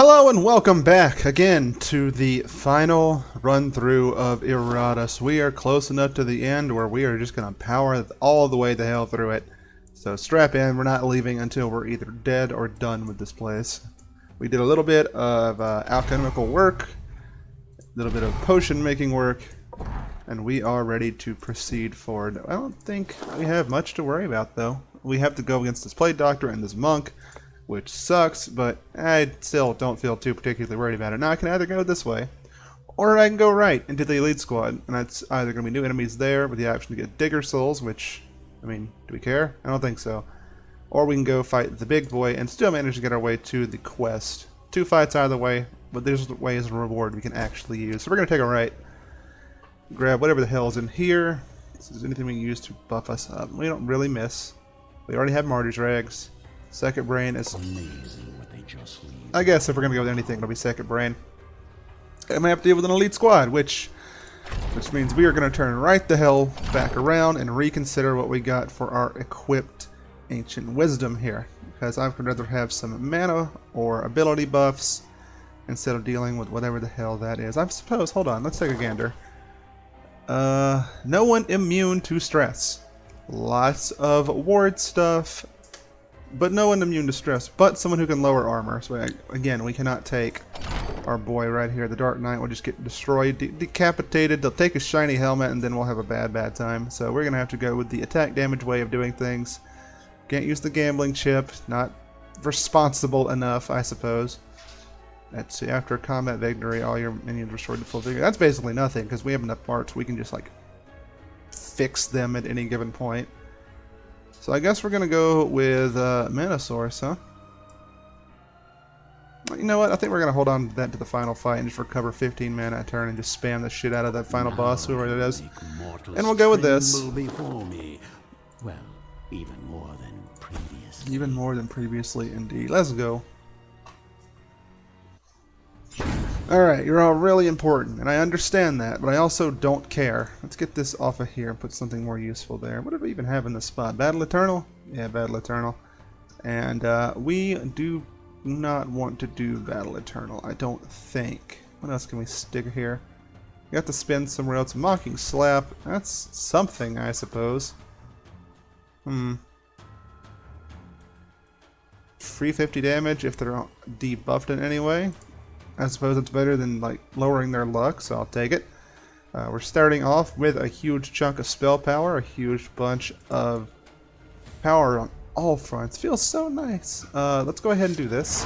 Hello and welcome back again to the final run through of Iratus. We are close enough to the end where we are just going to power all the way the hell through it. So strap in, we're not leaving until we're either dead or done with this place. We did a little bit of alchemical work, a little bit of potion making work, and we are ready to proceed forward. I don't think we have much to worry about though. We have to go against this plague doctor and this monk, which sucks, but I still don't feel too particularly worried about it. Now I can either go this way, or I can go right into the elite squad, and that's either going to be new enemies there with the option to get digger souls, which, I mean, do we care? I don't think so. Or we can go fight the big boy and still manage to get our way to the quest. 2 fights either way, but there's ways of reward we can actually use. So we're going to take a right, grab whatever the hell is in here. If there's anything we can use to buff us up. We don't really miss. We already have Marty's Rags. Second Brain is amazing what they just leave. I guess if we're gonna go with anything, it'll be Second Brain. I'm gonna have to deal with an elite squad, which means we are gonna turn right the hell back around and reconsider what we got for our equipped ancient wisdom here, because I would rather have some mana or ability buffs instead of dealing with whatever the hell that is. I suppose. Hold on, let's take a gander. No one immune to stress. Lots of ward stuff. But no one immune to stress, but someone who can lower armor. So again, we cannot take our boy right here. The Dark Knight will just get destroyed, decapitated. They'll take his shiny helmet, and then we'll have a bad time. So we're going to have to go with the attack damage way of doing things. Can't use the gambling chip. Not responsible enough, I suppose. Let's see. After a combat victory, all your minions restored to full vigor. That's basically nothing, because we have enough parts. We can just, like, fix them at any given point. So I guess we're going to go with Mana Source, huh? You know what? I think we're going to hold on to that to the final fight and just recover 15 mana a turn and just spam the shit out of that final boss, whoever it is. And we'll go with this. Well, even more than previously. Even more than previously, indeed. Let's go. Alright, you're all really important, and I understand that, but I also don't care. Let's get this off of here and put something more useful there. What do we even have in this spot? Battle Eternal? Yeah, Battle Eternal. And we do not want to do Battle Eternal, I don't think. What else can we stick here? We got to spend somewhere else. Mocking Slap. That's something, I suppose. Free 50 damage if they're debuffed in any way. I suppose it's better than like lowering their luck, so I'll take it. We're starting off with a huge chunk of spell power, a huge bunch of power on all fronts. Feels so nice. Let's go ahead and do this.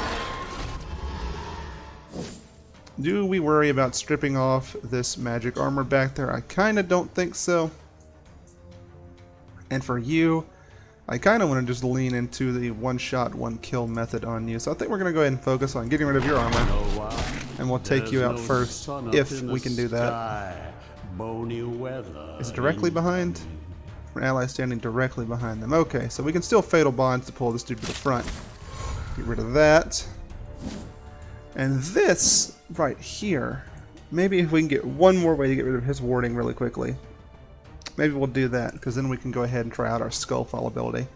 Do we worry about stripping off this magic armor back there? I kind of don't think so. And for you, I kind of want to just lean into the one-shot, one-kill method on you. So I think we're going to go ahead and focus on getting rid of your armor. And we'll take you out first, if we can do that. Is it directly behind? An ally standing directly behind them. Okay, so we can still Fatal Bonds to pull this dude to the front. Get rid of that. And this, right here, maybe if we can get one more way to get rid of his warding really quickly. Maybe we'll do that, because then we can go ahead and try out our Skullfall ability.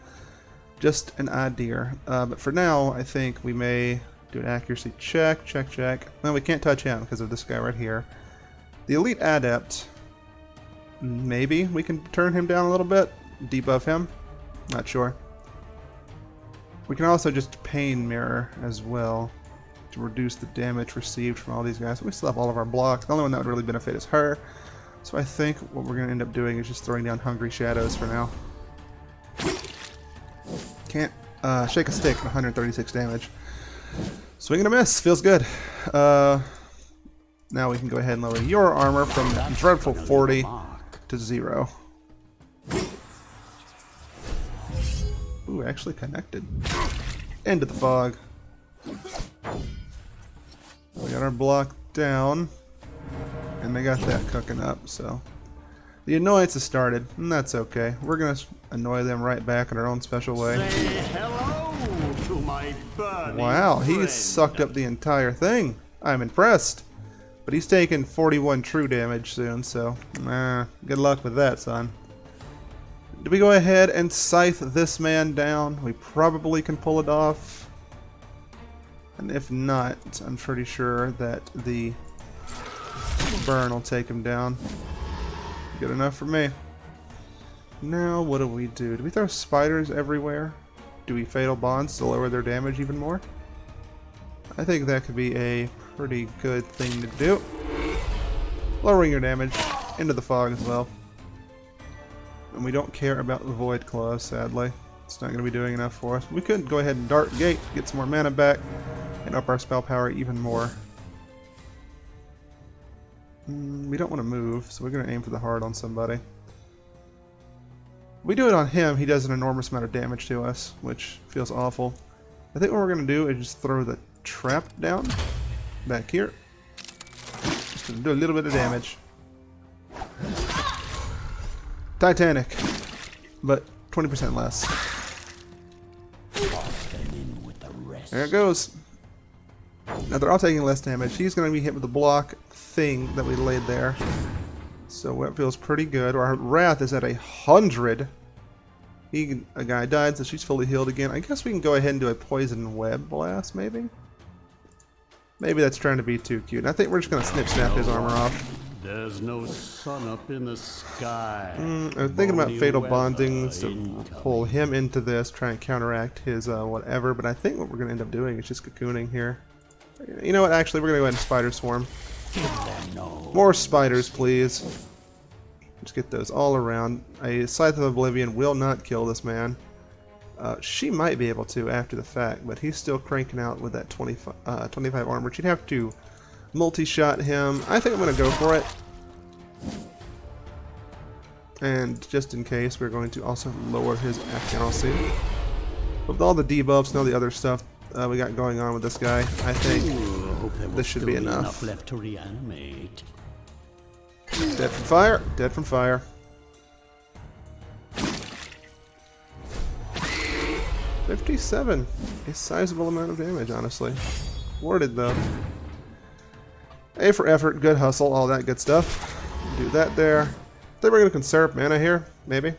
Just an idea. But for now, I think we may do an accuracy check. No, we can't touch him because of this guy right here. The Elite Adept, maybe we can turn him down a little bit, debuff him. Not sure. We can also just Pain Mirror as well to reduce the damage received from all these guys. We still have all of our blocks. The only one that would really benefit is her. So I think what we're going to end up doing is just throwing down Hungry Shadows for now. Can't shake a stick, 136 damage. Swing and a miss, feels good. Now we can go ahead and lower your armor from dreadful 40 to 0. Ooh, actually connected. Into the fog. We got our block down. And they got that cooking up, so the annoyance has started, and that's okay. We're gonna annoy them right back in our own special way. Say hello to my wow, he friend. sucked up the entire thing. I'm impressed. But he's taking 41 true damage soon, so good luck with that, son. Do we go ahead and scythe this man down? We probably can pull it off. And if not, I'm pretty sure that the burn will take him down. Good enough for me. Now, what do we do? Do we throw spiders everywhere? Do we fatal bonds to lower their damage even more? I think that could be a pretty good thing to do. Lowering your damage into the fog as well. And we don't care about the Void Claw, sadly. It's not going to be doing enough for us. We could go ahead and Dark Gate, get some more mana back, and up our spell power even more. We don't want to move, so we're going to aim for the heart on somebody. We do it on him, he does an enormous amount of damage to us, which feels awful. I think what we're going to do is just throw the trap down back here. Just to do a little bit of damage. Titanic, but 20% less. There it goes. Now they're all taking less damage. He's going to be hit with the block thing that we laid there. So that feels pretty good. Our Wrath is at 100. A guy died, so she's fully healed again. I guess we can go ahead and do a Poison Web Blast, maybe? Maybe that's trying to be too cute. And I think we're just going to snap his armor off. There's no sun up in the sky. I'm thinking about Fatal Bonding to pull him into this, try and counteract his whatever, but I think what we're going to end up doing is just cocooning here. You know what, actually, we're going to go ahead and Spider Swarm. More spiders, please. Just get those all around. A Scythe of Oblivion will not kill this man. She might be able to after the fact, but he's still cranking out with that 25 armor. She'd have to multi-shot him. I think I'm going to go for it. And just in case, we're going to also lower his accuracy. With all the debuffs and all the other stuff we got going on with this guy, I think this should be enough. Left to reanimate. Dead from fire. Dead from fire. $57. A sizable amount of damage, honestly. Warded, though. A for effort, good hustle, all that good stuff. Do that there. I think we're going to conserve mana here, maybe.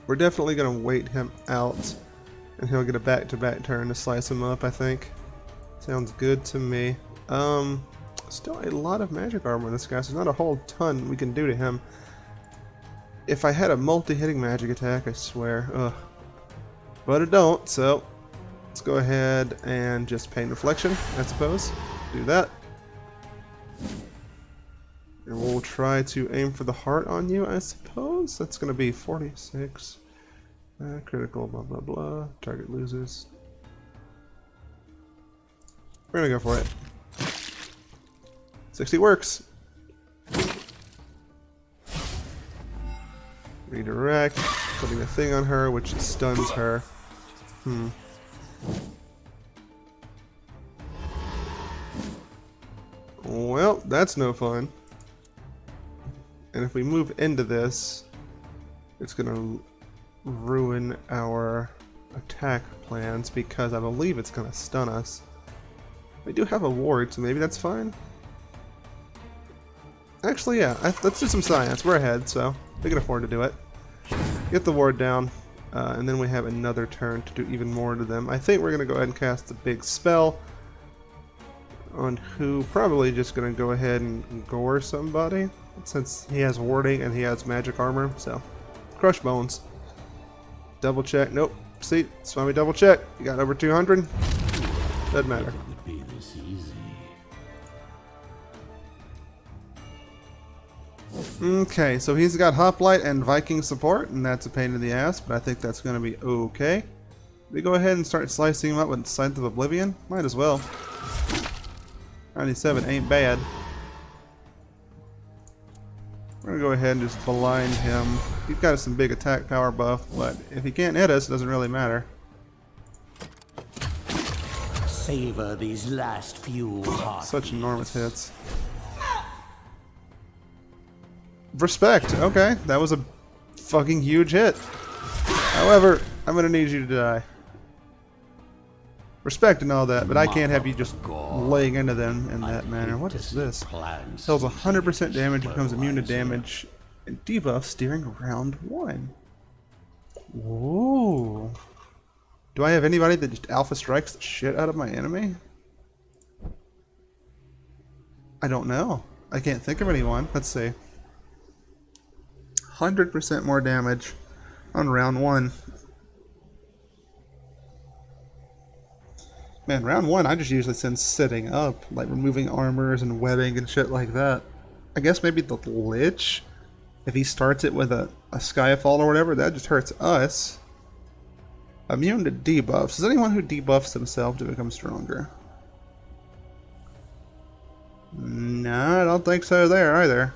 We're definitely going to wait him out, and he'll get a back-to-back turn to slice him up, I think. Sounds good to me. Still a lot of magic armor in this guy, so there's not a whole ton we can do to him. If I had a multi-hitting magic attack, I swear. Ugh. But I don't, so let's go ahead and just Pain Reflection, I suppose. Do that. And we'll try to aim for the heart on you, I suppose. That's going to be 46. Critical, blah, blah, blah. Target loses. We're going to go for it. 60 works. Redirect. Putting a thing on her, which stuns her. Well, that's no fun. And if we move into this, it's going to ruin our attack plans because I believe it's going to stun us. We do have a ward, so maybe that's fine. Actually, yeah, let's do some science. We're ahead, so we can afford to do it. Get the ward down, and then we have another turn to do even more to them. I think we're going to go ahead and cast the big spell on who, probably just going to go ahead and gore somebody, since he has warding and he has magic armor, so crush bones. Double check, nope, see, that's why we double check. You got over 200, doesn't matter. It would be this easy. Okay, so he's got Hoplite and Viking support, and that's a pain in the ass, but I think that's going to be okay. We go ahead and start slicing him up with Scythe of Oblivion. Might as well. 97 ain't bad. We're going to go ahead and just blind him. He's got some big attack power buff, but if he can't hit us, it doesn't really matter. Savor these last few heartbeats. Such enormous hits. Respect. Okay, that was a fucking huge hit. However, I'm gonna need you to die. Respect and all that, but I can't have you just laying into them in that manner. What is this? Deals 100% damage, becomes immune to damage, and debuffs during round 1. Whoa. Do I have anybody that just alpha strikes the shit out of my enemy? I don't know. I can't think of anyone. Let's see. 100% more damage on round 1. Man, round 1 I just usually send sitting up, like removing armors and webbing and shit like that. I guess maybe the Lich, if he starts it with a Skyfall or whatever, that just hurts us. Immune to debuffs. Is anyone who debuffs themselves to become stronger? No, I don't think so there either.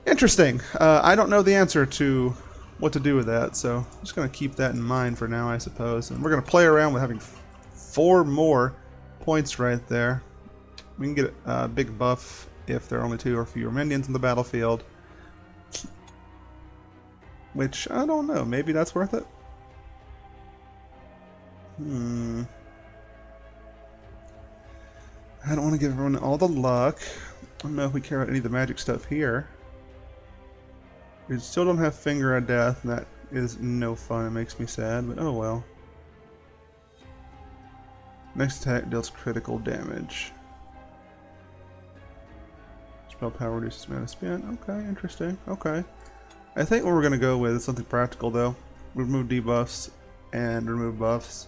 Interesting. I don't know the answer to what to do with that, so I'm just going to keep that in mind for now, I suppose. And we're going to play around with having 4 more points right there. We can get a big buff if there are only 2 or fewer minions in the battlefield. Which, I don't know, maybe that's worth it? I don't want to give everyone all the luck. I don't know if we care about any of the magic stuff here. We still don't have Finger of Death, and that is no fun. It makes me sad, but oh well. Next attack deals critical damage. Spell power reduces mana spent. Okay, interesting. Okay. I think what we're going to go with is something practical, though. Remove debuffs and remove buffs.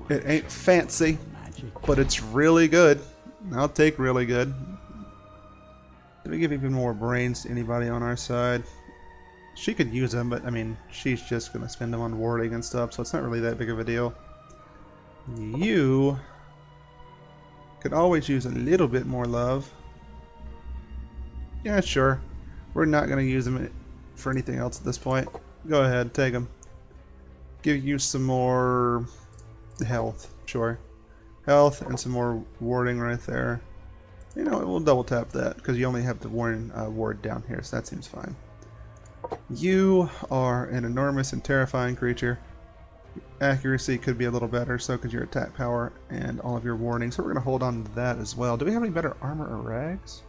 It ain't fancy, but it's really good. I'll take really good. Did we give even more brains to anybody on our side? She could use them, but I mean, she's just going to spend them on warding and stuff, so it's not really that big of a deal. You could always use a little bit more love. Yeah, sure. We're not going to use them for anything else at this point. Go ahead, take them. Give you some more health, sure. Health and some more warding right there. You know, we'll double tap that because you only have the ward down here, so that seems fine. You are an enormous and terrifying creature. Accuracy could be a little better, so could your attack power and all of your warnings. So we're going to hold on to that as well. Do we have any better armor or rags?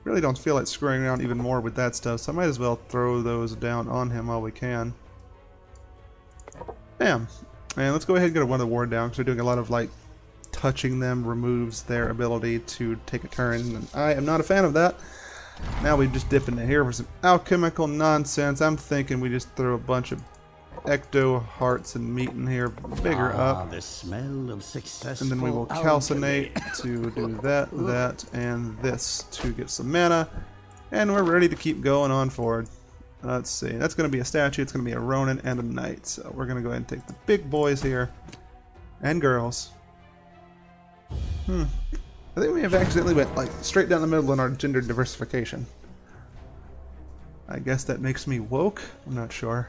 Really don't feel like screwing around even more with that stuff, so I might as well throw those down on him while we can. Bam! And let's go ahead and get one of the ward down, because we're doing a lot of, like, touching them removes their ability to take a turn, and I am not a fan of that. Now we just dip into here for some alchemical nonsense. I'm thinking we just throw a bunch of ecto hearts and meat in here, bigger up. The smell of successful And then we will calcinate to do that, and this to get some mana. And we're ready to keep going on forward. Let's see. That's going to be a statue. It's going to be a Ronin and a Knight. So we're going to go ahead and take the big boys here. And girls. I think we have accidentally went like straight down the middle in our gender diversification. I guess that makes me woke? I'm not sure.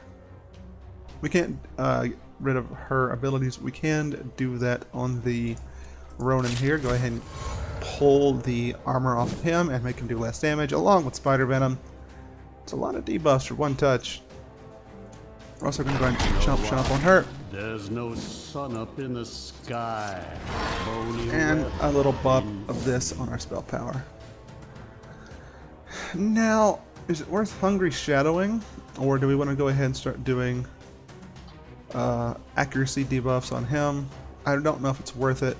We can't get rid of her abilities. We can do that on the Ronin here. Go ahead and pull the armor off of him and make him do less damage, along with Spider Venom. It's a lot of debuffs for one touch. We're also going to go ahead and chomp on her. There's no sun up in the sky. And a little buff of this on our spell power. Now, is it worth Hungry Shadowing? Or do we want to go ahead and start doing accuracy debuffs on him? I don't know if it's worth it.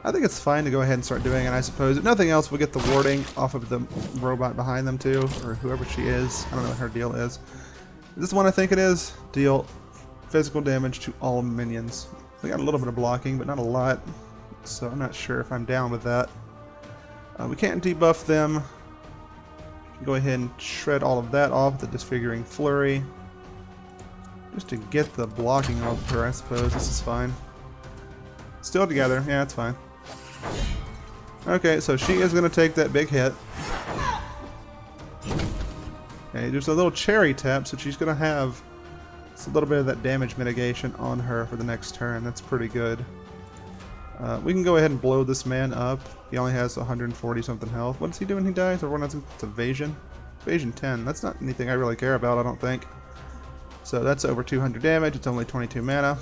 I think it's fine to go ahead and start doing it, I suppose. If nothing else, we'll get the warding off of the robot behind them too, or whoever she is. I don't know what her deal is. Is this the one I think it is? Deal physical damage to all minions. We got a little bit of blocking, but not a lot. So I'm not sure if I'm down with that. We can't debuff them. Go ahead and shred all of that off with the Disfiguring Flurry. Just to get the blocking off of her, I suppose. This is fine. Still together. Yeah, it's fine. Okay, so she is going to take that big hit. Okay, there's a little cherry tap, so she's going to have a little bit of that damage mitigation on her for the next turn. That's pretty good. We can go ahead and blow this man up. He only has 140 something health. What does he do when he dies? Everyone has it's evasion. Evasion 10. That's not anything I really care about, I don't think. So that's over 200 damage. It's only 22 mana.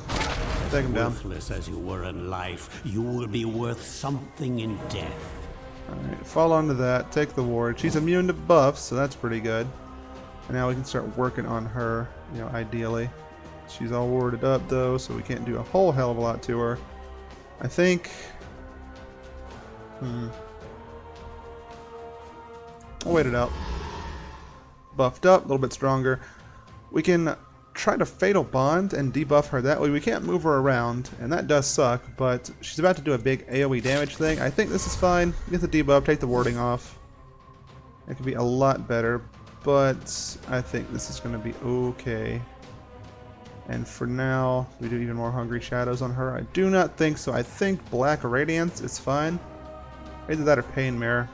Take him down. Worthless as you were in life, you will be worth something in death. Alright, fall onto that. Take the ward. She's immune to buffs, so that's pretty good. And now we can start working on her, you know, ideally. She's all warded up though, so we can't do a whole hell of a lot to her. I think... I'll wait it out. Buffed up, a little bit stronger. We can try to Fatal Bond and debuff her that way. We can't move her around, and that does suck, but she's about to do a big AoE damage thing. I think this is fine. Get the debuff, take the warding off. It could be a lot better, but I think this is going to be okay. And for now, we do even more Hungry Shadows on her. I do not think so. I think Black Radiance is fine. Either that or Pain Mirror.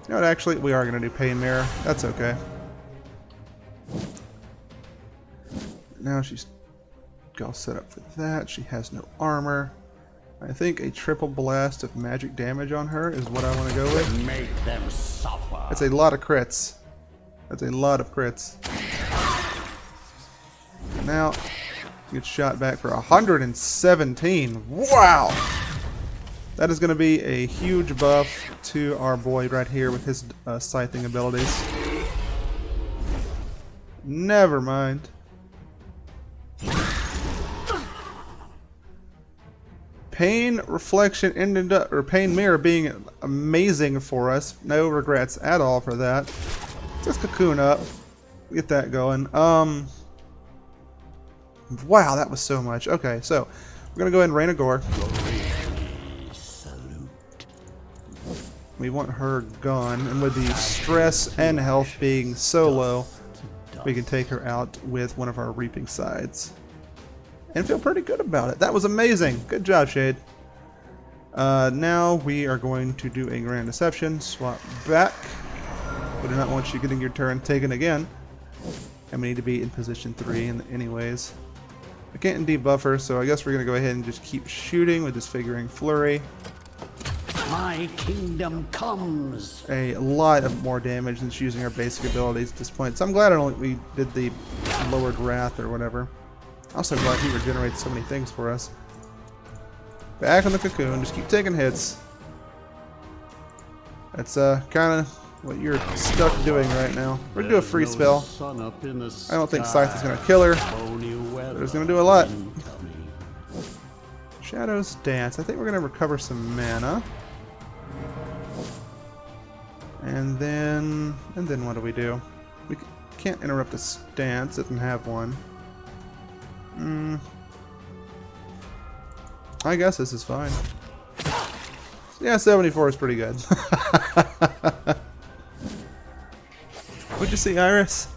You know what, actually, we are going to do Pain Mirror. That's okay. Now she's all set up for that. She has no armor. I think a triple blast of magic damage on her is what I want to go with. Make them suffer. That's a lot of crits. That's a lot of crits. Now, gets shot back for 117. Wow! That is going to be a huge buff to our boy right here with his scything abilities. Never mind. Pain Reflection ended up, or Pain Mirror being amazing for us. No regrets at all for that. Just cocoon up. Get that going. Wow, that was so much. Okay, so we're gonna go ahead and Rain of Gore. We want her gone, and with the stress and health being so low, we can take her out with one of our reaping sides. And feel pretty good about it. That was amazing. Good job, Shade. Now we are going to do a Grand Deception. Swap back. We do not want you getting your turn taken again. And we need to be in position 3 anyways. I can't debuff her, so I guess we're going to go ahead and just keep shooting with this Figuring Flurry. My kingdom comes. A lot of more damage than using our basic abilities at this point. So I'm glad we did the Lowered Wrath or whatever. Also glad he regenerates so many things for us. Back on the cocoon, just keep taking hits. That's kind of what you're stuck doing right now. We're gonna do a free spell. I don't think Scythe is gonna kill her, but it's gonna do a lot. Shadows Dance. I think we're gonna recover some mana. And then what do we do? We can't interrupt a stance. It doesn't have one. I guess this is fine. Yeah, 74 is pretty good. What'd you see, Iris?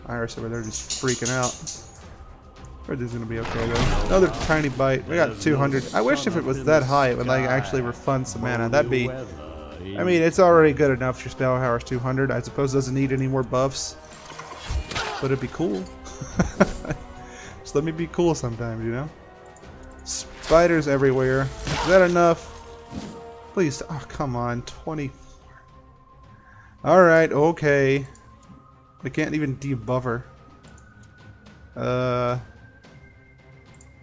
Iris over there just freaking out. Everything's gonna be okay though. Another tiny bite. We got 200. I wish if it was that high, it would like actually refund some mana. That'd be. I mean, it's already good enough. Your spell power is 200. I suppose it doesn't need any more buffs, but it'd be cool. Just let me be cool sometimes, you know? Spiders everywhere. Is that enough? Please. Oh, come on. 20. Alright, okay. I can't even debuff her.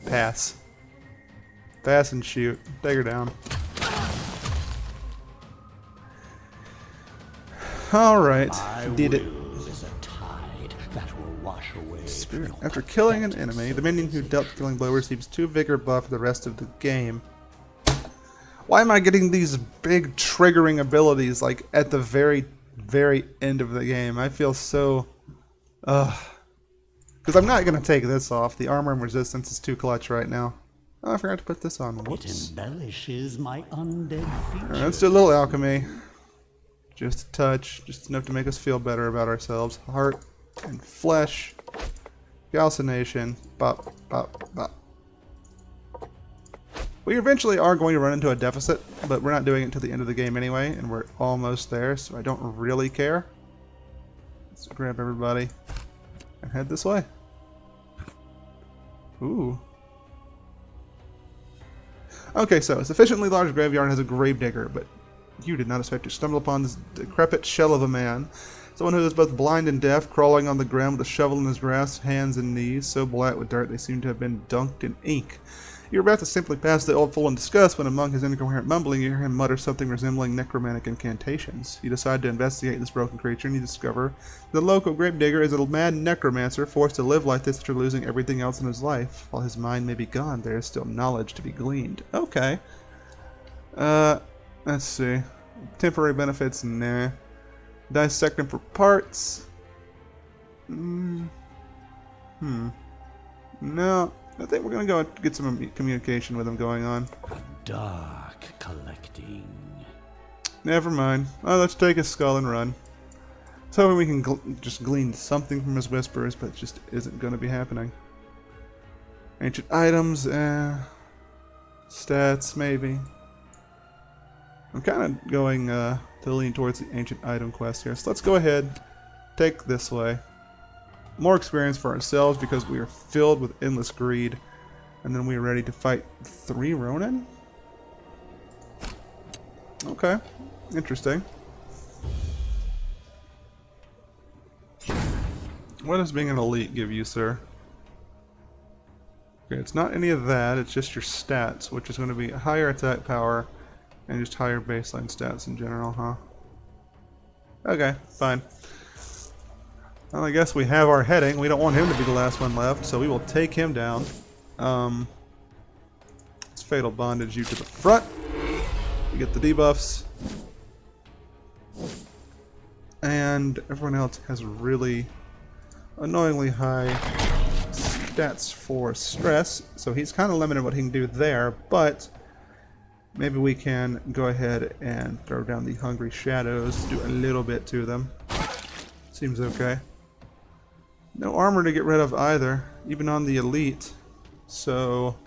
Pass. Pass and shoot. Take her down. Alright. Did it. Spirit. After killing an enemy, the minion who dealt the killing blow receives 2 vigor buff for the rest of the game. Why am I getting these big triggering abilities like at the very end of the game? I feel so... Because I'm not going to take this off. The armor and resistance is too clutch right now. Oh, I forgot to put this on. Whoops. It embellishes my undead features. Let's do a little alchemy. Just a touch. Just enough to make us feel better about ourselves. Heart and flesh. Calcination. Bop, bop, bop. We eventually are going to run into a deficit, but we're not doing it until the end of the game anyway, and we're almost there, so I don't really care. Let's grab everybody and head this way. Ooh. Okay, so a sufficiently large graveyard has a gravedigger, but you did not expect to stumble upon this decrepit shell of a man. Someone who is both blind and deaf, crawling on the ground with a shovel in his grasped hands and knees, so black with dirt they seem to have been dunked in ink. You're about to simply pass the old fool in disgust when among his incoherent mumbling you hear him mutter something resembling necromantic incantations. You decide to investigate this broken creature and you discover the local gravedigger is a mad necromancer forced to live like this after losing everything else in his life. While his mind may be gone, there is still knowledge to be gleaned. Okay. Let's see. Temporary benefits, nah. Dissect him for parts. No, I think we're gonna go get some communication with him going on. Dark collecting. Never mind. Oh, let's take his skull and run. So we can just glean something from his whispers, but it just isn't gonna be happening. Ancient items, stats, maybe. I'm kind of going to lean towards the ancient item quest here. So let's go ahead, take this way. More experience for ourselves because we are filled with endless greed. And then we are ready to fight 3 Ronin? Okay, interesting. What does being an elite give you, sir? Okay, it's not any of that, it's just your stats, which is going to be higher attack power and just higher baseline stats in general, huh? Okay, fine. Well, I guess we have our heading. We don't want him to be the last one left, so we will take him down. Let's Fatal Bondage you to the front. You get the debuffs. And everyone else has really annoyingly high stats for stress, so he's kind of limited what he can do there, but maybe we can go ahead and throw down the Hungry Shadows, do a little bit to them. Seems okay. No armor to get rid of either, even on the elite. So,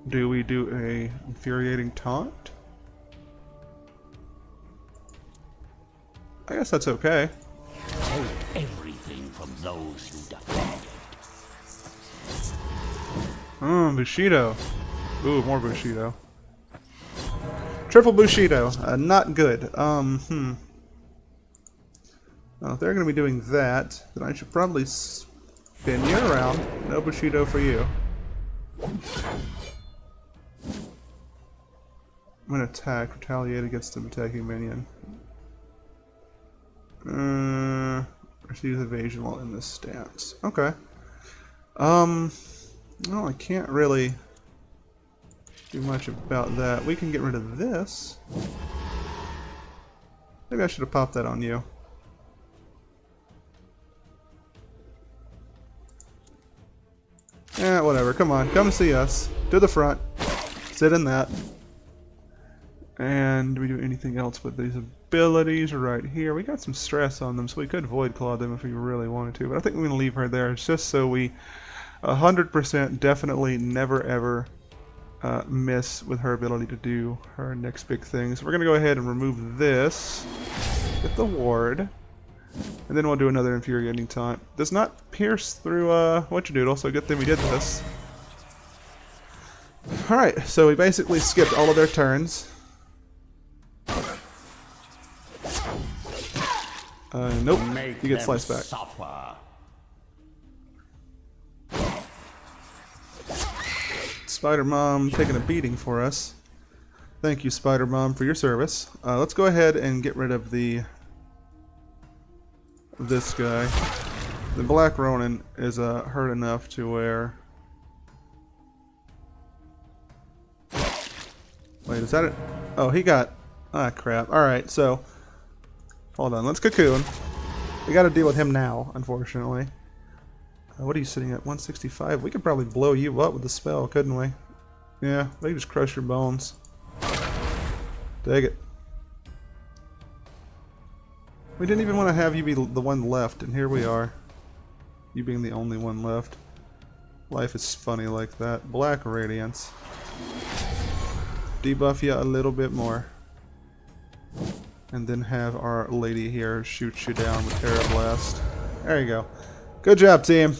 do we do a infuriating taunt? I guess that's okay. Take everything from those who defend it. Bushido. Ooh, more Bushido. Triple Bushido. Not good. Well, if they're going to be doing that, then I should probably spin you around. No Bushido for you. I'm going to attack, retaliate against an attacking minion. Receives evasion while in this stance. Okay. Well, I can't really do much about that. We can get rid of this. Maybe I should have popped that on you. Yeah, whatever. Come on. Come see us. To the front. Sit in that. And do we do anything else with these abilities right here? We got some stress on them, so we could Void Claw them if we really wanted to. But I think we're going to leave her there. It's just so we 100% definitely never ever miss with her ability to do her next big thing. So we're going to go ahead and remove this. Get the ward. And then we'll do another infuriating taunt. Does not pierce through whatchadoodle, so good thing we did this. Alright, so we basically skipped all of their turns. Nope, you get sliced back. Suffer. Spider Mom taking a beating for us. Thank you, Spider Mom, for your service. Let's go ahead and get rid of this guy. The Black Ronin is hurt enough to where... Wait, is that it? Oh, he got... Ah, crap. Alright, so... Hold on, let's cocoon. We gotta deal with him now, unfortunately. What are you sitting at? 165? We could probably blow you up with the spell, couldn't we? Yeah, they can just crush your bones. Take it. We didn't even want to have you be the one left, and here we are. You being the only one left. Life is funny like that. Black Radiance. Debuff you a little bit more. And then have our lady here shoot you down with Air Blast. There you go. Good job, team.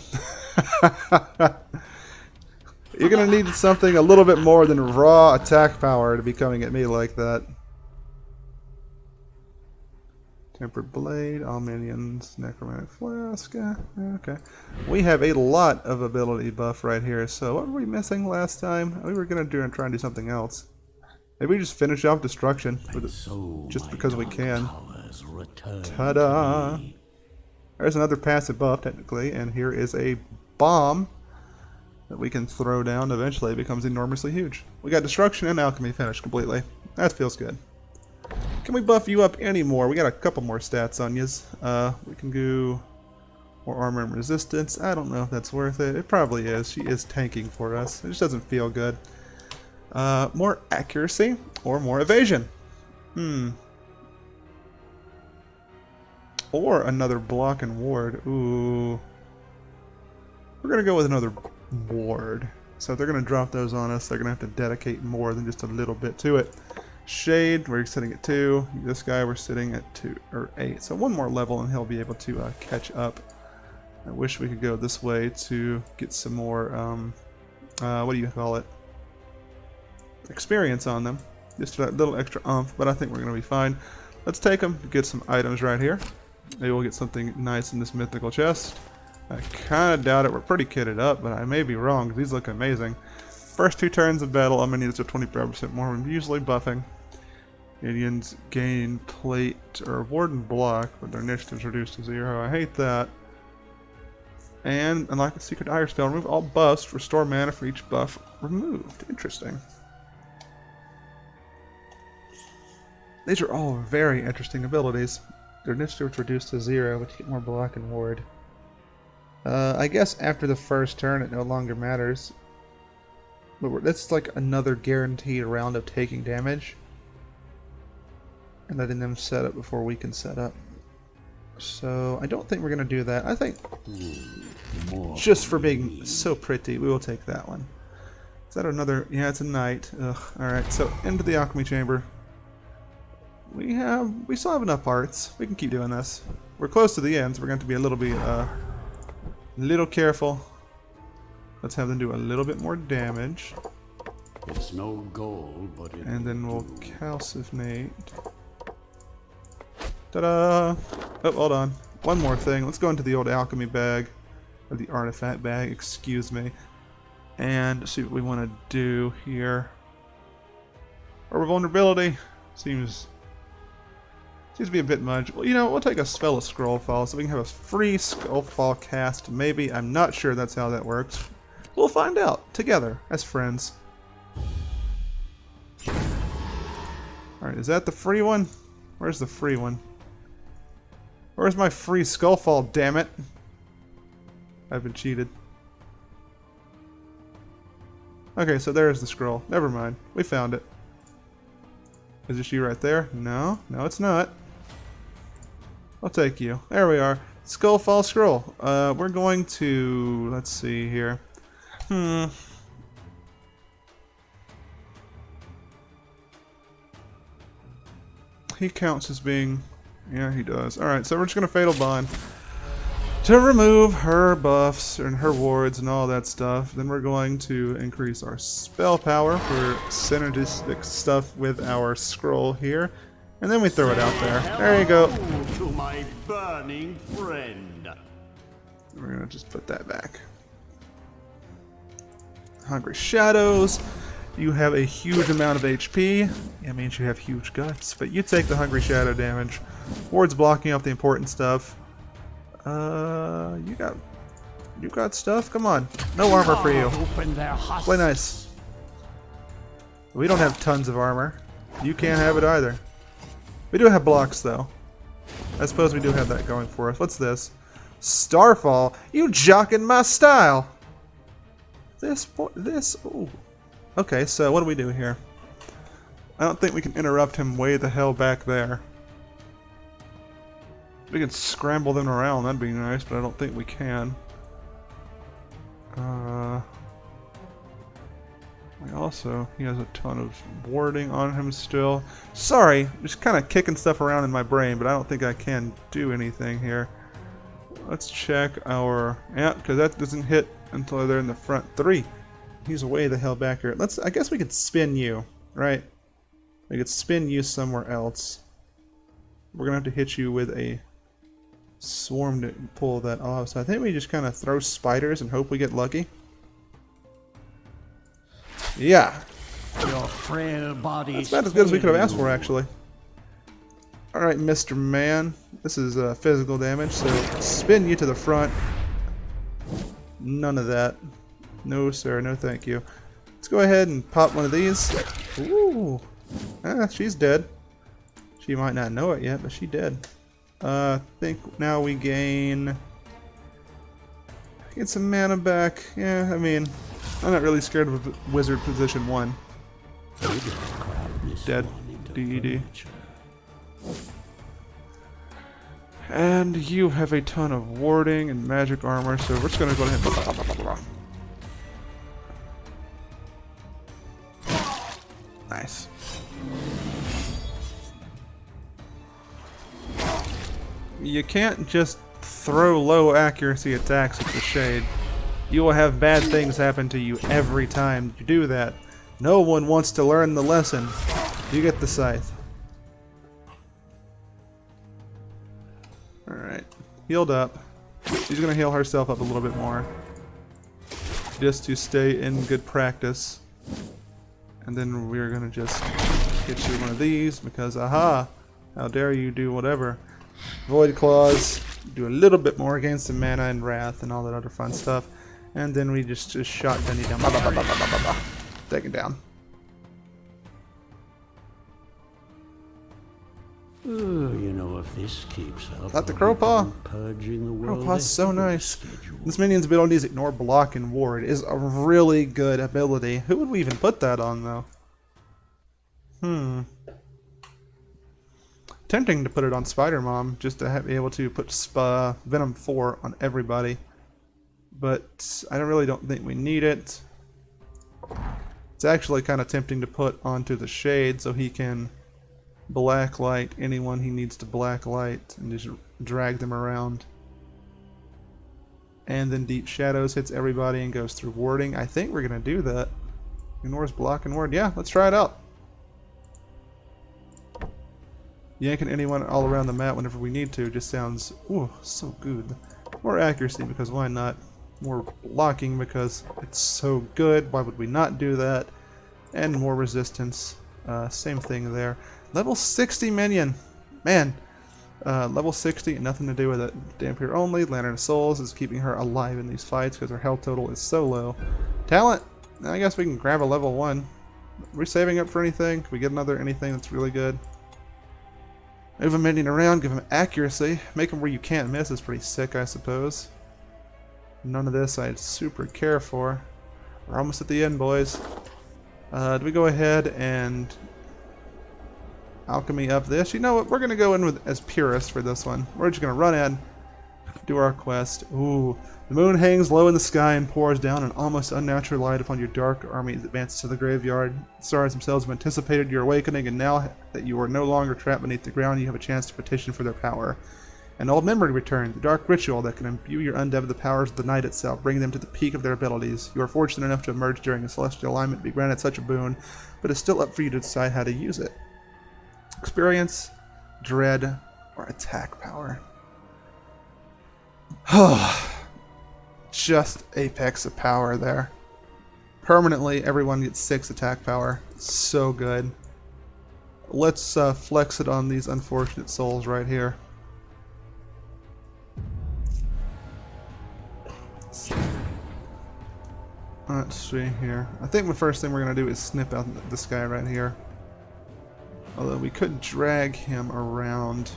You're gonna need something a little bit more than raw attack power to be coming at me like that. Tempered Blade, all minions, Necromantic Flask. Okay. We have a lot of ability buff right here. So what were we missing last time? We were going to try and do something else. Maybe we just finish off Destruction with it, just because we can. Ta-da! There's another passive buff, technically, and here is a bomb that we can throw down. Eventually it becomes enormously huge. We got Destruction and Alchemy finished completely. That feels good. Can we buff you up anymore? We got a couple more stats on yous. We can do more armor and resistance. I don't know if that's worth it. It probably is. She is tanking for us. It just doesn't feel good. More accuracy or more evasion. Or another block and ward. Ooh. We're going to go with another ward. So if they're going to drop those on us, they're going to have to dedicate more than just a little bit to it. Shade, we're sitting at 2. This guy, we're sitting at 2 or 8. So one more level and he'll be able to catch up. I wish we could go this way to get some more, what do you call it? Experience on them. Just a little extra oomph, but I think we're going to be fine. Let's take them, get some items right here. Maybe we'll get something nice in this mythical chest. I kind of doubt it. We're pretty kitted up, but I may be wrong because these look amazing. First 2 turns of battle, I'm going to need to 25% more. I'm usually buffing. Indians gain plate or warden block, but their initiative is reduced to 0. I hate that. And unlock the secret Ire spell. Remove all buffs. Restore mana for each buff removed. Interesting. These are all very interesting abilities. Their initiative is reduced to 0, but you get more block and ward. I guess after the first turn it no longer matters. But that's like another guaranteed round of taking damage. And letting them set up before we can set up. So I don't think we're going to do that. I think just for being so pretty, we will take that one. Is that another? Yeah, it's a knight. Ugh. Alright, so into the alchemy chamber. We still have enough parts. We can keep doing this. We're close to the end, so we're going to be a little careful. Let's have them do a little bit more damage. It's no gold, but and then we'll calcifnate. Ta-da! Oh, hold on. One more thing. Let's go into the old alchemy bag. Or the artifact bag, excuse me. And see what we want to do here. Our vulnerability seems to be a bit much. Well, you know, we'll take a spell of Scrollfall so we can have a free Scrollfall cast. Maybe. I'm not sure that's how that works. We'll find out together as friends. Alright, is that the free one? Where's the free one? Where's my free Skullfall, damn it? I've been cheated. Okay, so there's the scroll. Never mind. We found it. Is it you right there? No. No, it's not. I'll take you. There we are. Skullfall scroll. We're going to... Let's see here. He counts as being... Yeah, he does. Alright, so we're just going to Fatal Bond to remove her buffs and her wards and all that stuff. Then we're going to increase our spell power for synergistic stuff with our scroll here. And then we throw it out there. There you go. To my burning friend. We're going to just put that back. Hungry Shadows. You have a huge amount of HP. It means you have huge guts, but you take the Hungry Shadow damage. Wards blocking off the important stuff. You got stuff? Come on. No armor for you. Play nice. We don't have tons of armor. You can't have it either. We do have blocks, though. I suppose we do have that going for us. What's this? Starfall? You jocking my style! Ooh. Okay, so what do we do here? I don't think we can interrupt him way the hell back there. We can scramble them around, that'd be nice, but I don't think we can. He has a ton of warding on him still. Sorry, just kind of kicking stuff around in my brain, but I don't think I can do anything here. Let's check our... Yeah, because that doesn't hit until they're in the front 3. He's way the hell back here. I guess we could spin you, right? We could spin you somewhere else. We're gonna have to hit you with a swarm to pull that off. So I think we just kind of throw spiders and hope we get lucky. Yeah. Your frail body. That's about as good as we could have asked for, actually. Alright, Mr. Man. This is physical damage, so spin you to the front. None of that. No, sir. No, thank you. Let's go ahead and pop one of these. Ooh. Ah, she's dead. She might not know it yet, but she did. I think now we gain... Get some mana back. Yeah, I mean, I'm not really scared of Wizard Position 1. Dead. DED. And you have a ton of warding and magic armor, so we're just gonna go ahead and... Nice. You can't just throw low accuracy attacks at the shade. You will have bad things happen to you every time you do that. No one wants to learn the lesson. You get the scythe. Alright. Healed up. She's gonna heal herself up a little bit more. Just to stay in good practice. And then we're gonna just get you one of these because, aha! How dare you do whatever. Void Claws, do a little bit more, gain some mana and wrath and all that other fun stuff. And then we just shotgun you down. Bah, bah, bah, bah, bah, bah, bah. Take it down. Oh, you know, if this keeps up, Not the Crowpaw. purging the world. Crowpaw's so nice. This minion's abilities ignore, block, and ward is a really good ability. Who would we even put that on, though? Tempting to put it on Spider Mom, just to be able to put Venom 4 on everybody. But I really don't think we need it. It's actually kind of tempting to put onto the Shade so he can blacklight anyone he needs to blacklight and just drag them around. And then Deep Shadows hits everybody and goes through warding. I think we're going to do that. Ignores block and ward. Yeah, let's try it out. Yanking anyone all around the map whenever we need to just sounds, ooh, so good. More accuracy because why not? More blocking because it's so good. Why would we not do that? And more resistance. Same thing there. Level 60 minion. Man. Level 60, nothing to do with it. Dampier only. Lantern of Souls is keeping her alive in these fights because her health total is so low. Talent. I guess we can grab a level 1. Are we saving up for anything? Can we get another anything that's really good? Move a minion around, give him accuracy. Make him where you can't miss is pretty sick, I suppose. None of this I'd super care for. We're almost at the end, boys. Do we go ahead and alchemy up this? You know what? We're going to go in with as purist for this one. We're just going to run in, do our quest. Ooh. The moon hangs low in the sky and pours down an almost unnatural light upon your dark army as it advances to the graveyard. The stars themselves have anticipated your awakening, and now that you are no longer trapped beneath the ground, you have a chance to petition for their power. An old memory returned, the dark ritual that can imbue your undead with the powers of the night itself, bringing them to the peak of their abilities. You are fortunate enough to emerge during a celestial alignment to be granted such a boon, but it's still up for you to decide how to use it. Experience, dread, or attack power. Just apex of power there. Permanently, everyone gets 6 attack power. So good. Let's flex it on these unfortunate souls right here. Let's see here. I think the first thing we're going to do is snip out this guy right here. Although we could drag him around.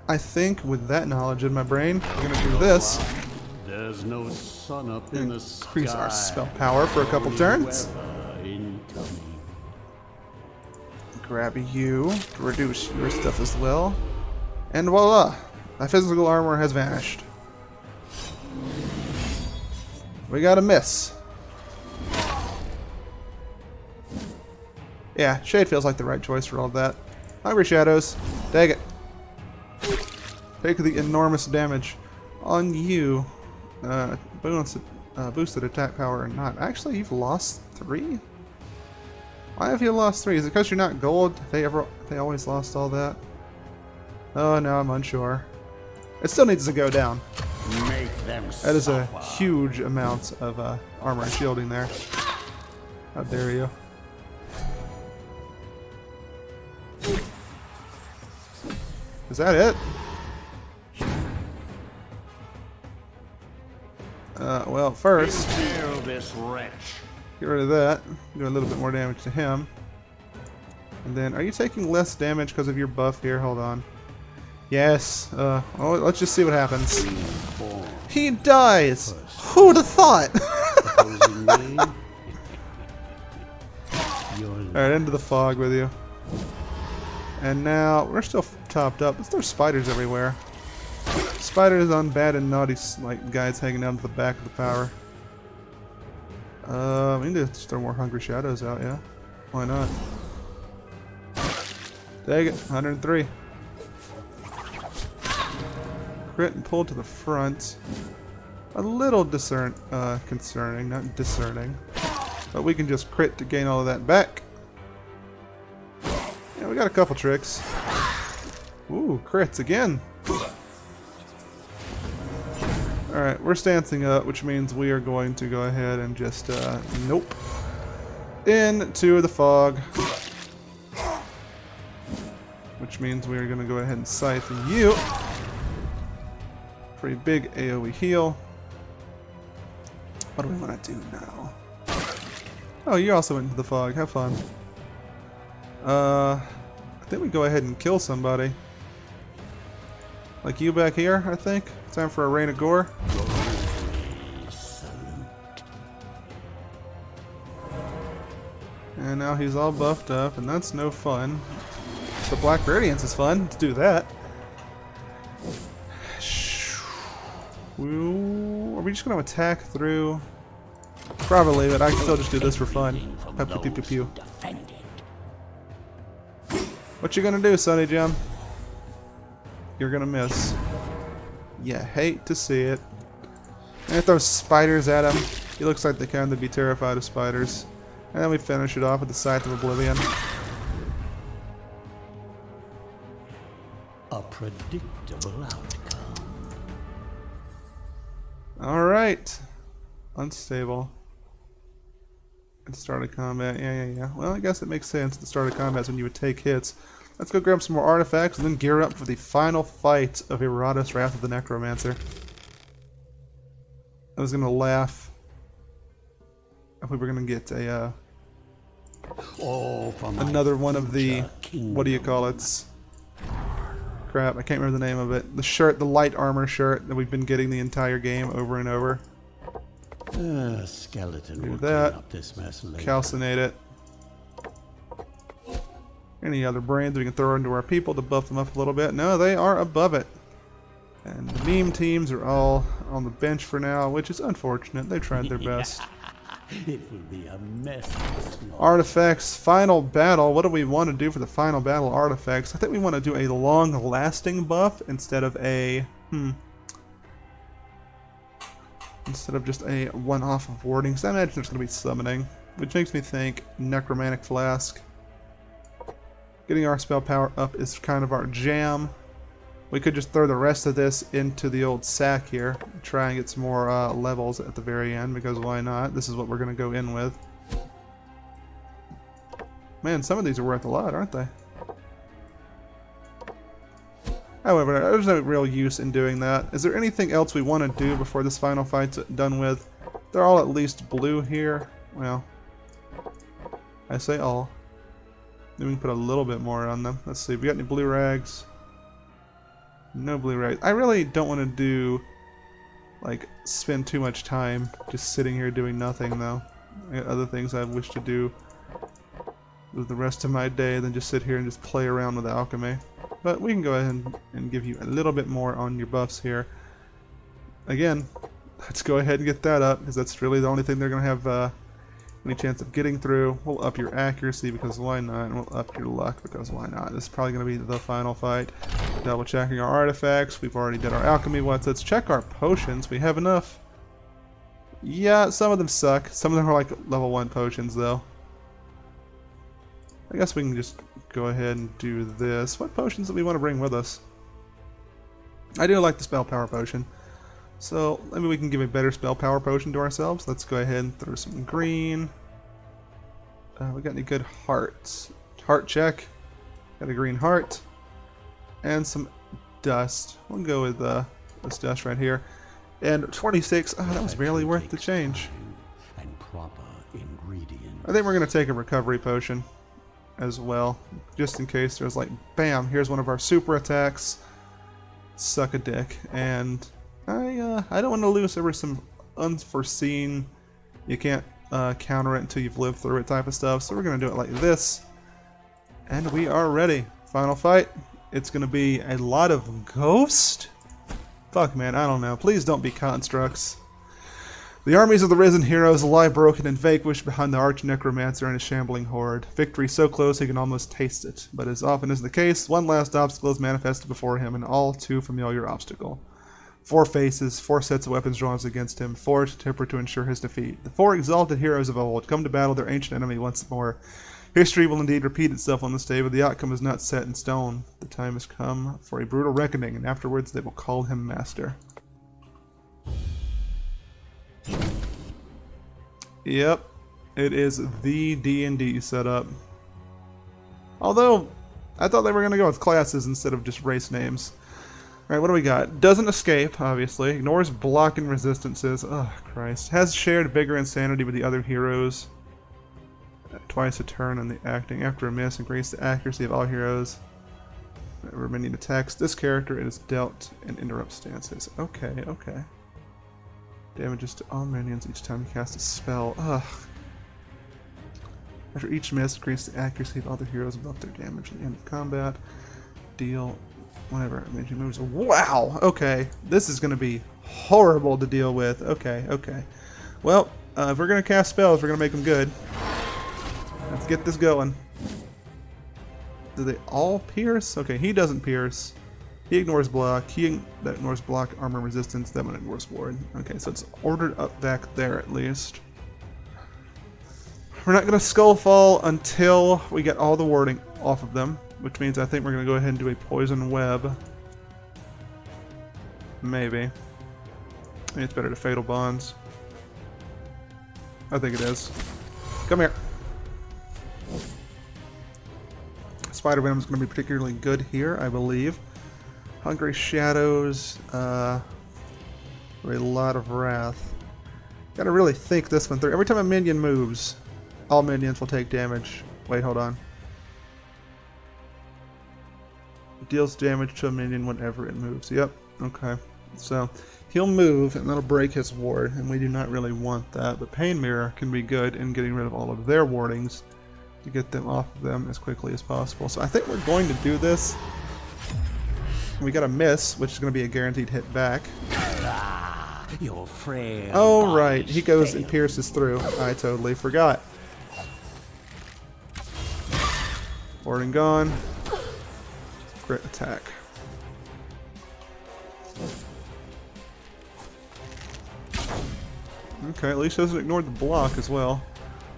I think with that knowledge in my brain, we're going to do this. There's no sun up in the Increase sky. our spell power for a couple turns. Grab you to reduce your stuff as well. And voila! My physical armor has vanished. We got a miss. Yeah, Shade feels like the right choice for all that. Hungry Shadows. Take it. Take the enormous damage on you. Boosted attack power or not. Actually, you've lost 3? Why have you lost 3? Is it because you're not gold? They always lost all that? Oh, no, I'm unsure. It still needs to go down. Make them That is a suffer. huge amount of armor and shielding there. How dare you? Is that it? Well, first, Kill this wretch. get rid of that. Do a little bit more damage to him. And then, are you taking less damage because of your buff here? Hold on. Yes. Well, let's just see what happens. He dies! Who would have thought? Alright, into the fog with you. And now, we're still topped up. There's spiders everywhere. Spiders on bad and naughty like guys hanging out at the back of the power. We need to just throw more hungry shadows out, yeah? Why not? Dang it, 103. Crit and pull to the front. A little concerning, not discerning. But we can just crit to gain all of that back. Yeah, we got a couple tricks. Ooh, crits again. Alright, we're stancing up, which means we are going to go ahead and just, nope. Into the fog. Which means we are going to go ahead and scythe you. Pretty big AoE heal. What do we want to do now? Oh, you also went into the fog. Have fun. I think we go ahead and kill somebody. Like you back here, I think. Time for a rain of gore. And now he's all buffed up, and that's no fun. The Black Radiance is fun. Let's do that. Are we just going to attack through? Probably, but I can still just do this for fun. Pew, pew, pew, pew. What you gonna do, Sonny Jim? You're gonna miss. Yeah, hate to see it. And it throws spiders at him. He looks like they kind of be terrified of spiders. And then we finish it off with the Scythe of Oblivion. A predictable outcome. Alright. Unstable. At the start of combat. Yeah. Well, I guess it makes sense. At the start of combat is when you would take hits. Let's go grab some more artifacts and then gear up for the final fight of Iratus, Wrath of the Necromancer. I was gonna laugh if we were gonna get a another one of the what do you call it? Crap, I can't remember the name of it. The shirt, the light armor shirt that we've been getting the entire game over and over. Skeleton Do will that. clean up this mess later. Calcinate it. Any other brains we can throw into our people to buff them up a little bit? No, they are above it. And the meme teams are all on the bench for now, which is unfortunate. They tried their best. It will be a mess. Artifacts, final battle. What do we want to do for the final battle artifacts? I think we want to do a long-lasting buff instead of a instead of just a one-off of warding. So I imagine there's going to be summoning, which makes me think Necromantic Flask. Getting our spell power up is kind of our jam. We could just throw the rest of this into the old sack here, try and get some more levels at the very end, because why not? This is what we're going to go in with. Man, some of these are worth a lot, aren't they? However, there's no real use in doing that. Is there anything else we want to do before this final fight's done with? They're all at least blue here. Well, I say all. Then we can put a little bit more on them. Let's see, we got any blue rags? No blue rags. I really don't want to do, like, spend too much time just sitting here doing nothing, though. I got other things I wish to do with the rest of my day than just sit here and just play around with alchemy. But we can go ahead and give you a little bit more on your buffs here. Again, let's go ahead and get that up, because that's really the only thing they're going to have any chance of getting through. We'll up your accuracy, because why not? And we'll up your luck, because why not? This is probably going to be the final fight. Double checking our artifacts. We've already did our alchemy ones. Let's check our potions. We have enough. Yeah, some of them suck. Some of them are like level 1 potions, though. I guess we can just go ahead and do this. What potions do we want to bring with us? I do like the spell power potion. So maybe we can give a better spell power potion to ourselves. Let's go ahead and throw some green. We got any good hearts? Heart check. Got a green heart. And some dust. We'll go with this dust right here. And 26. Oh, that was barely worth the change. And proper ingredients. I think we're going to take a recovery potion as well. Just in case there's like, bam, here's one of our super attacks. Suck a dick. And I don't want to lose over some unforeseen, you can't counter it until you've lived through it type of stuff. So we're going to do it like this. And we are ready. Final fight. It's going to be a lot of ghost? Fuck, man, I don't know. Please don't be constructs. The armies of the risen heroes lie broken and vanquished behind the arch-necromancer and his shambling horde. Victory so close he can almost taste it. But as often is the case, one last obstacle is manifested before him, an all too familiar obstacle. 4 faces, 4 sets of weapons drawn against him, 4 to temper to ensure his defeat. The 4 exalted heroes of old come to battle their ancient enemy once more. History will indeed repeat itself on this day, but the outcome is not set in stone. The time has come for a brutal reckoning, and afterwards they will call him master. Yep, it is the D&D setup. Although, I thought they were going to go with classes instead of just race names. Alright, what do we got? Doesn't escape, obviously. Ignores block and resistances. Oh, Christ. Has shared vigor and sanity with the other heroes. Twice a turn on the acting. After a miss, increase the accuracy of all heroes. Remaining attacks. This character is dealt and interrupt stances. Okay, okay. Damages to all minions each time you cast a spell. Ugh. After each miss, increase the accuracy of other heroes above their damage at the end of combat. Deal whenever magic moves. Wow! Okay. This is going to be horrible to deal with. Okay, okay. Well, if we're going to cast spells, we're going to make them good. Let's get this going. Do they all pierce? Okay, he doesn't pierce. He ignores block. That ignores block, armor resistance. That one ignores ward. Okay, so it's ordered up back there at least. We're not going to skull fall until we get all the warding off of them, which means I think we're going to go ahead and do a poison web. Maybe. Maybe it's better to fatal bonds. I think it is. Come here. Spider Venom is going to be particularly good here, I believe. Hungry Shadows, a lot of Wrath. Gotta really think this one through. Every time a minion moves, all minions will take damage. Wait, hold on. Deals damage to a minion whenever it moves. Yep, okay. So, he'll move, and that'll break his ward, and we do not really want that. But Pain Mirror can be good in getting rid of all of their wardings to get them off of them as quickly as possible. So I think we're going to do this. We got a miss, which is going to be a guaranteed hit back. Ah, your frail Oh, right. He goes and failed. pierces through. I totally forgot. Warding gone. Crit attack. Okay, at least doesn't ignore the block as well.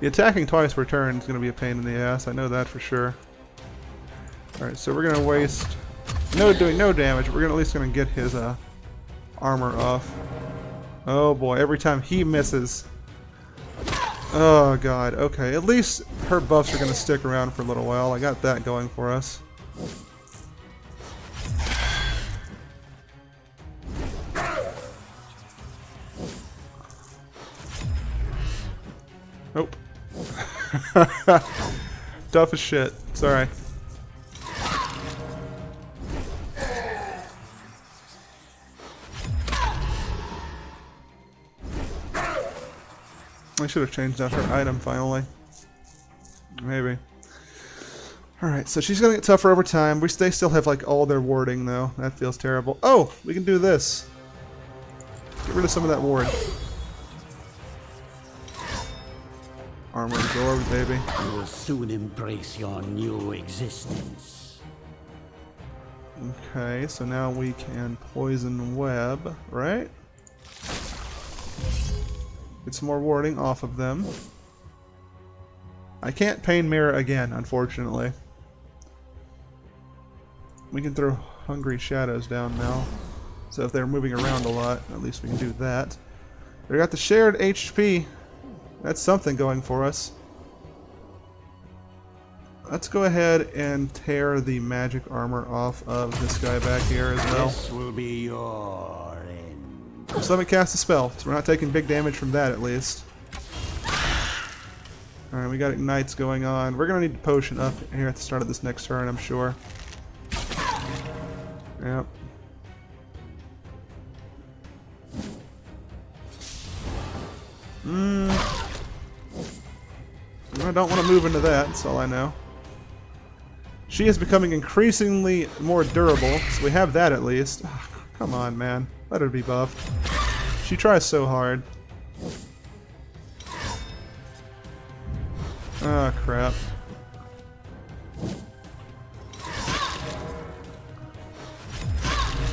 The attacking twice per turn is going to be a pain in the ass. I know that for sure. Alright, so we're going to waste... doing no damage. We're at least going to get his armor off. Oh boy, every time he misses. Oh god, okay. At least her buffs are going to stick around for a little while. I got that going for us. Nope. Tough as shit. Sorry. I should have changed out her item finally. Maybe. Alright, so she's gonna get tougher over time. They still have like all their warding though. That feels terrible. Oh! We can do this. Get rid of some of that ward. Armor absorbed, baby. You will soon embrace your new existence. Okay, so now we can poison web, right? Get some more warding off of them. I can't Pain Mirror again, unfortunately. We can throw Hungry Shadows down now. So if they're moving around a lot, at least we can do that. We got the shared HP. That's something going for us. Let's go ahead and tear the magic armor off of this guy back here as well. This will be your end. So let me cast a spell, so we're not taking big damage from that at least. Alright, we got ignites going on. We're going to need a potion up here at the start of this next turn, I'm sure. Yep. I don't want to move into that, that's all I know. She is becoming increasingly more durable, so we have that at least. Oh, come on, man. Let her be buffed. She tries so hard. Oh, crap.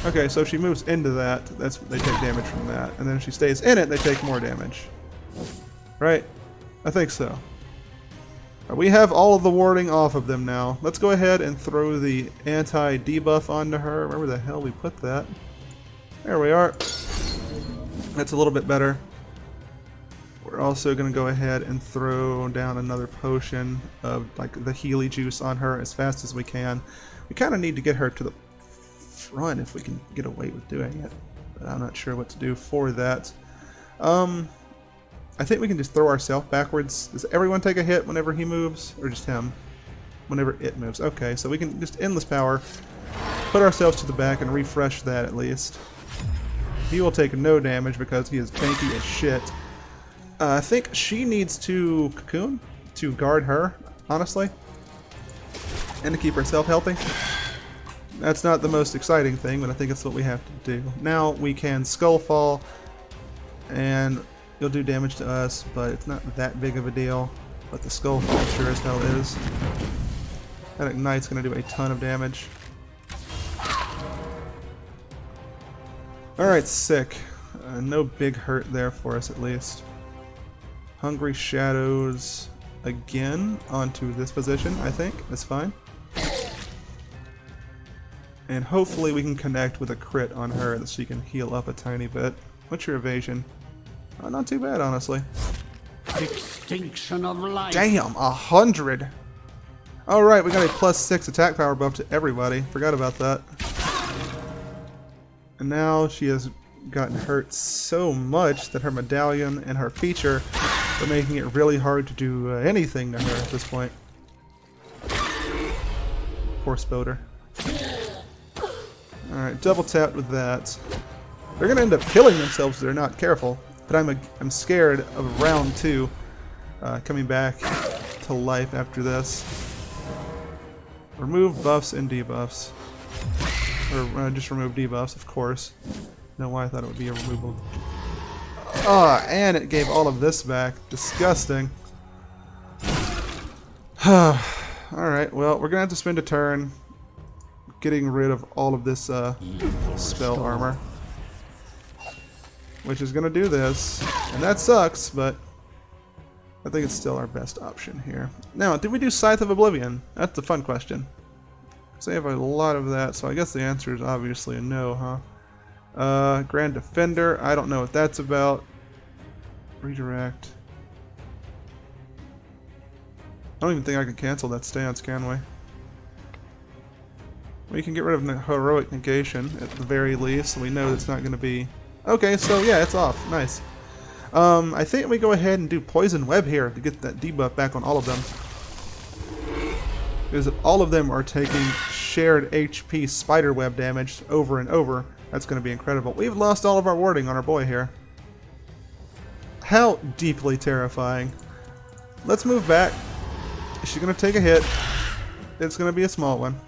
Okay, so if she moves into that, they take damage from that. And then if she stays in it, they take more damage. Right? I think so. We have all of the warding off of them now. Let's go ahead and throw the anti-debuff onto her. Where the hell we put that? There we are. That's a little bit better. We're also going to go ahead and throw down another potion of like the Healy juice on her as fast as we can. We kind of need to get her to the front if we can get away with doing it. But I'm not sure what to do for that. I think we can just throw ourselves backwards. Does everyone take a hit whenever he moves? Or just him? Whenever it moves. Okay, so we can just endless power, put ourselves to the back and refresh that at least. He will take no damage because he is tanky as shit. I think she needs to cocoon to guard her, honestly. And to keep herself healthy. That's not the most exciting thing, but I think it's what we have to do. Now we can Skull Fall, and you'll do damage to us, but it's not that big of a deal. But the Skull Fall sure as hell is. That Ignite's going to do a ton of damage. Alright, sick. No big hurt there for us at least. Hungry Shadows again onto this position, I think. That's fine. And hopefully we can connect with a crit on her so she can heal up a tiny bit. What's your evasion? Not too bad, honestly. Extinction of life. Damn, 100! Alright, we got a +6 attack power buff to everybody. Forgot about that. And now she has gotten hurt so much that her medallion and her feature are making it really hard to do anything to her at this point. Poor Spoder. Alright, double tapped with that. They're gonna end up killing themselves if they're not careful. But I'm scared of round 2 coming back to life after this. Remove buffs and debuffs. Or just remove debuffs, of course. No, why I thought it would be a removal. Ah, and it gave all of this back. Disgusting. Alright, well, we're gonna have to spend a turn getting rid of all of this spell armor. Which is going to do this. And that sucks, but I think it's still our best option here. Now, did we do Scythe of Oblivion? That's the fun question. So I have a lot of that, so I guess the answer is obviously a no, huh? Grand Defender, I don't know what that's about. Redirect. I don't even think I can cancel that stance, can we? We can get rid of Heroic Negation, at the very least, so we know it's not going to be... Okay, so yeah, it's off. Nice. I think we go ahead and do Poison Web here to get that debuff back on all of them. Because if all of them are taking shared HP spider web damage over and over, that's going to be incredible. We've lost all of our warding on our boy here. How deeply terrifying. Let's move back. She's going to take a hit. It's going to be a small one.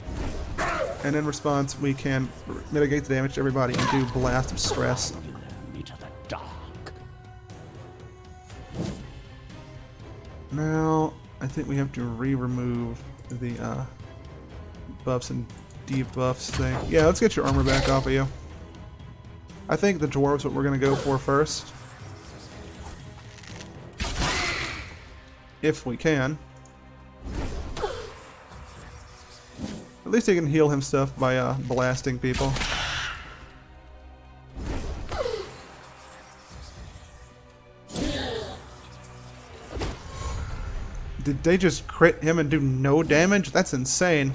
And in response, we can mitigate the damage to everybody and do Blast of Stress. Into the dark. Now, I think we have to remove the buffs and debuffs thing. Yeah, let's get your armor back off of you. I think the dwarves what we're going to go for first. If we can. least he can heal himself by blasting people. Did they just crit him and do no damage? That's insane.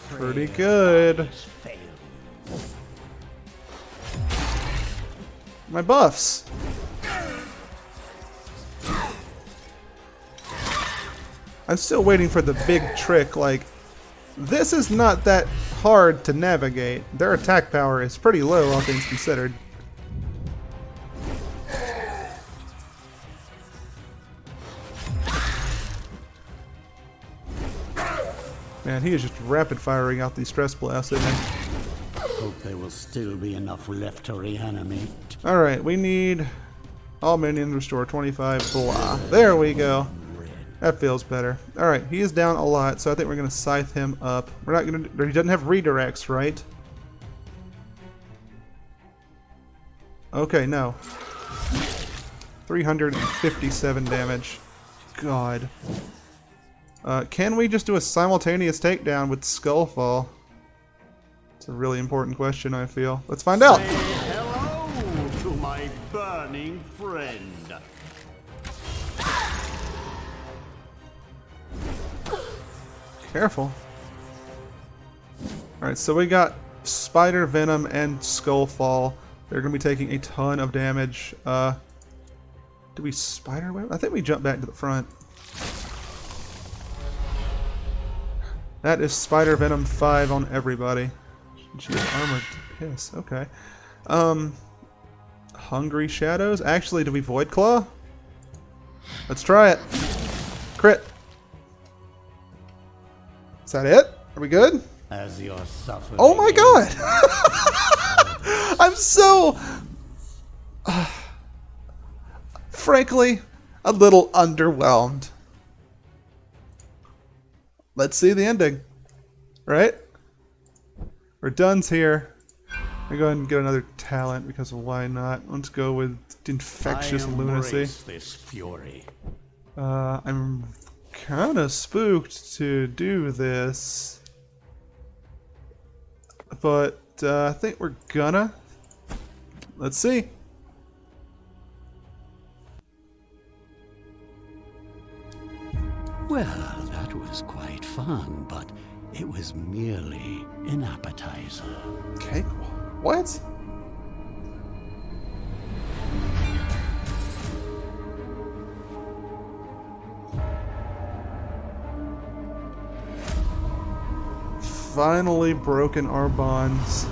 Pretty good. My buffs. I'm still waiting for the big trick. Like, this is not that hard to navigate. Their attack power is pretty low, all things considered. Man, he is just rapid firing out these stress blasts, isn't he? Hope there will still be enough left to reanimate. Alright, we need all minions restore 25 blah. There we go. That feels better. Alright, he is down a lot, so I think we're gonna scythe him up. We're not gonna he doesn't have redirects, right? Okay, no. 357 damage. God. Can we just do a simultaneous takedown with Skullfall? It's a really important question, I feel. Let's find out! Say hello to my burning friend. Careful. Alright, so we got Spider Venom and Skullfall. They're going to be taking a ton of damage. Do we Spider Web? I think we jump back to the front. That is Spider Venom 5 on everybody. She is armored to piss. Okay. Hungry Shadows? Actually, do we Void Claw? Let's try it. Crit. Is that it? Are we good? As you're suffering. Oh my god! I'm so... frankly, a little underwhelmed. Let's see the ending. Right? We're done here. I go ahead and get another talent because why not? Let's go with Infectious Lunacy. This fury. I'm kind of spooked to do this, but I think we're gonna. Let's see. Well, that was quite fun, but it was merely an appetizer. Okay, what? Finally broken our bonds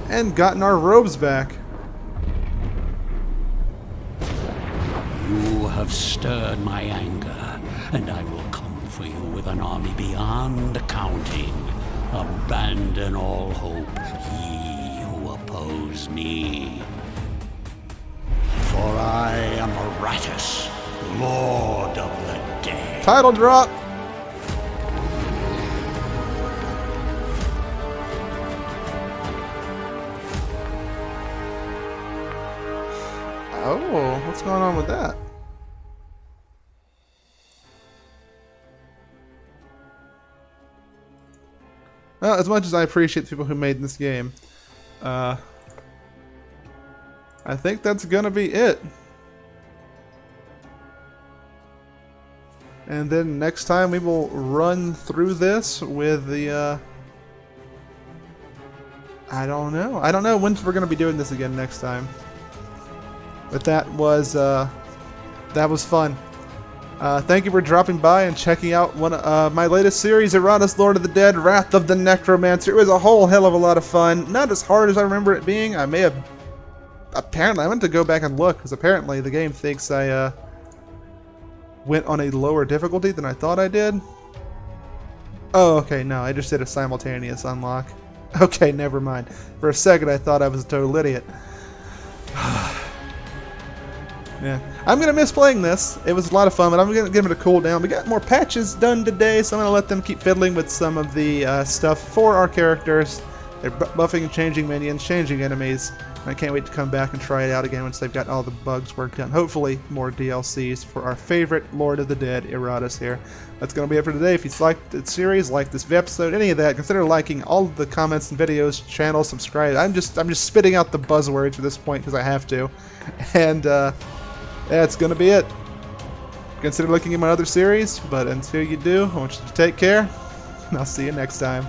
and gotten our robes back. You have stirred my anger, and I will come for you with an army beyond counting. Abandon all hope, ye who oppose me. For I am Iratus, Lord of the Dead. Title drop. Oh, what's going on with that? Well, as much as I appreciate the people who made this game, I think that's gonna be it. And then next time we will run through this with the, I don't know. I don't know when we're gonna be doing this again next time. But that was fun. Thank you for dropping by and checking out one my latest series, Iratus, Lord of the Dead, Wrath of the Necromancer. It was a whole hell of a lot of fun. Not as hard as I remember it being. I may have... Apparently, I went to go back and look, because apparently the game thinks I went on a lower difficulty than I thought I did. Oh, okay, no, I just did a simultaneous unlock. Okay, never mind. For a second, I thought I was a total idiot. Yeah, I'm gonna miss playing this. It was a lot of fun, but I'm gonna give it a cool down. We got more patches done today, so I'm gonna let them keep fiddling with some of the stuff for our characters. They're buffing and changing minions, changing enemies. And I can't wait to come back and try it out again once they've got all the bugs worked out. Hopefully, more DLCs for our favorite Lord of the Dead, Iratus here. That's going to be it for today. If you liked the series, like this episode, any of that, consider liking all of the comments and videos, channel, subscribe. I'm just spitting out the buzzwords at this point because I have to. And that's going to be it. Consider looking at my other series, but until you do, I want you to take care, and I'll see you next time.